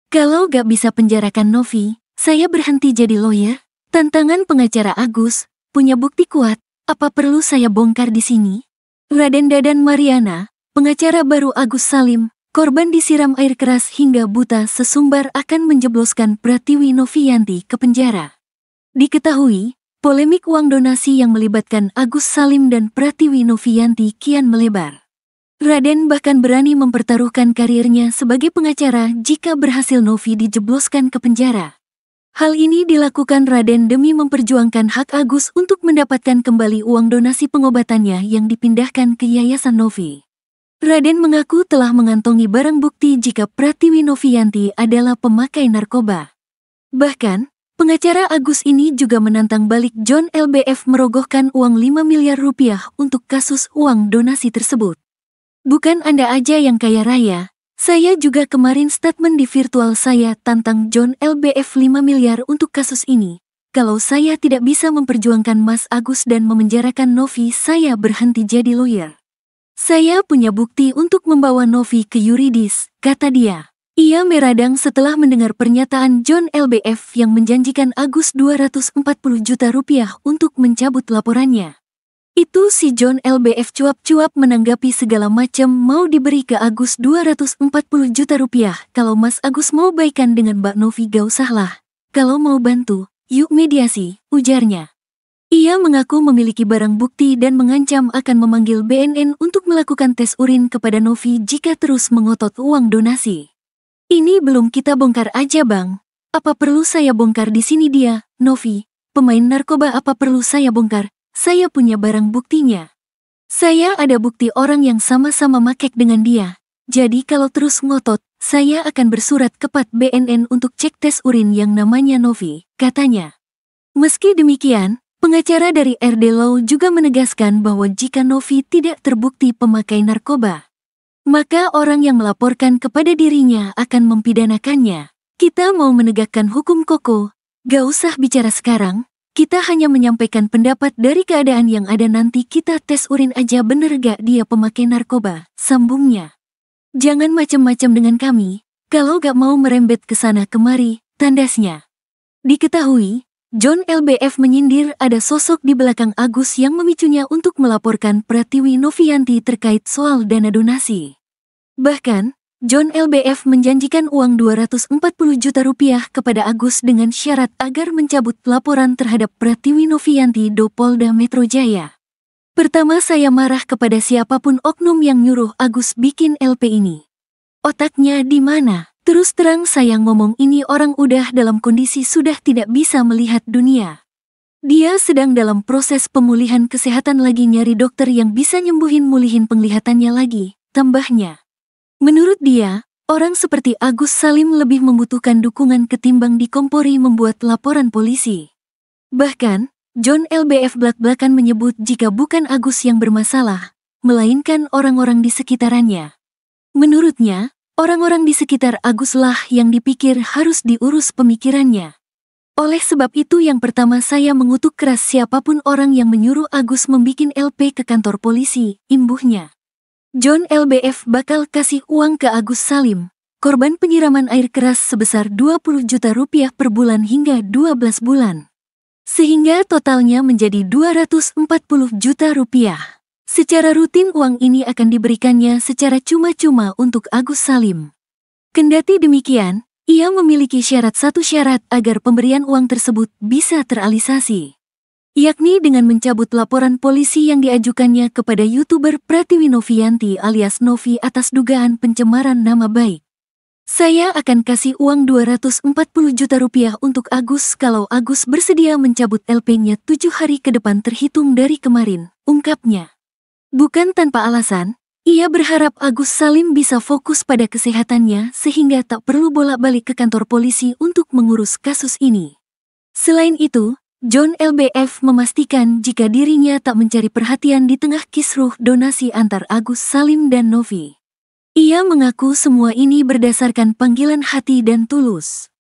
Kalau gak bisa penjarakan Novi, saya berhenti jadi lawyer. Tantangan pengacara Agus, punya bukti kuat, apa perlu saya bongkar di sini? Raden Dadan Mariana, pengacara baru Agus Salim, korban disiram air keras hingga buta sesumbar akan menjebloskan Pratiwi Novianti ke penjara. Diketahui, polemik uang donasi yang melibatkan Agus Salim dan Pratiwi Novianti kian melebar. Raden bahkan berani mempertaruhkan karirnya sebagai pengacara jika berhasil Novi dijebloskan ke penjara. Hal ini dilakukan Raden demi memperjuangkan hak Agus untuk mendapatkan kembali uang donasi pengobatannya yang dipindahkan ke Yayasan Novi. Raden mengaku telah mengantongi barang bukti jika Pratiwi Novianti adalah pemakai narkoba. Bahkan, pengacara Agus ini juga menantang balik John LBF merogohkan uang 5 miliar rupiah untuk kasus uang donasi tersebut. Bukan Anda aja yang kaya raya, saya juga kemarin statement di virtual saya tantang John LBF 5 miliar untuk kasus ini. Kalau saya tidak bisa memperjuangkan Mas Agus dan memenjarakan Novi, saya berhenti jadi lawyer. Saya punya bukti untuk membawa Novi ke yuridis, kata dia. Ia meradang setelah mendengar pernyataan John LBF yang menjanjikan Agus 240 juta rupiah untuk mencabut laporannya. Itu si John LBF cuap-cuap menanggapi segala macam mau diberi ke Agus 240 juta rupiah. Kalau Mas Agus mau baikan dengan Mbak Novi gak usahlah. Kalau mau bantu, yuk mediasi, ujarnya. Ia mengaku memiliki barang bukti dan mengancam akan memanggil BNN untuk melakukan tes urin kepada Novi jika terus mengotot uang donasi. Ini belum kita bongkar aja bang. Apa perlu saya bongkar di sini dia, Novi, pemain narkoba apa perlu saya bongkar? Saya punya barang buktinya. Saya ada bukti orang yang sama-sama makek dengan dia. Jadi kalau terus ngotot, saya akan bersurat ke Pat BNN untuk cek tes urin yang namanya Novi, katanya. Meski demikian, pengacara dari RD Law juga menegaskan bahwa jika Novi tidak terbukti pemakai narkoba, maka orang yang melaporkan kepada dirinya akan mempidanakannya. Kita mau menegakkan hukum koko, gak usah bicara sekarang. Kita hanya menyampaikan pendapat dari keadaan yang ada nanti kita tes urin aja bener gak dia pemakai narkoba, sambungnya. Jangan macem-macem dengan kami, kalau gak mau merembet ke sana kemari, tandasnya. Diketahui, John LBF menyindir ada sosok di belakang Agus yang memicunya untuk melaporkan Pratiwi Novianti terkait soal dana donasi. Bahkan, John LBF menjanjikan uang 240 juta rupiah kepada Agus dengan syarat agar mencabut laporan terhadap Pratiwi Novianti do Polda Metro Jaya. Pertama saya marah kepada siapapun oknum yang nyuruh Agus bikin LP ini. Otaknya di mana? Terus terang saya ngomong ini orang udah dalam kondisi sudah tidak bisa melihat dunia. Dia sedang dalam proses pemulihan kesehatan lagi nyari dokter yang bisa nyembuhin mulihin penglihatannya lagi, tambahnya. Menurut dia, orang seperti Agus Salim lebih membutuhkan dukungan ketimbang dikompori membuat laporan polisi. Bahkan, John LBF belak-belakan menyebut jika bukan Agus yang bermasalah, melainkan orang-orang di sekitarannya. Menurutnya, orang-orang di sekitar Aguslah yang dipikir harus diurus pemikirannya. Oleh sebab itu yang pertama saya mengutuk keras siapapun orang yang menyuruh Agus membikin LP ke kantor polisi, imbuhnya. John LBF bakal kasih uang ke Agus Salim, korban penyiraman air keras sebesar 20 juta rupiah per bulan hingga 12 bulan. Sehingga totalnya menjadi 240 juta rupiah. Secara rutin uang ini akan diberikannya secara cuma-cuma untuk Agus Salim. Kendati demikian, ia memiliki satu syarat agar pemberian uang tersebut bisa terrealisasi. Yakni dengan mencabut laporan polisi yang diajukannya kepada YouTuber Pratiwi Novianti alias Novi atas dugaan pencemaran nama baik. Saya akan kasih uang 240 juta rupiah untuk Agus kalau Agus bersedia mencabut LP-nya 7 hari ke depan terhitung dari kemarin, ungkapnya. Bukan tanpa alasan, ia berharap Agus Salim bisa fokus pada kesehatannya sehingga tak perlu bolak-balik ke kantor polisi untuk mengurus kasus ini. Selain itu, John LBF memastikan jika dirinya tak mencari perhatian di tengah kisruh donasi antar Agus Salim dan Novi. Ia mengaku semua ini berdasarkan panggilan hati dan tulus.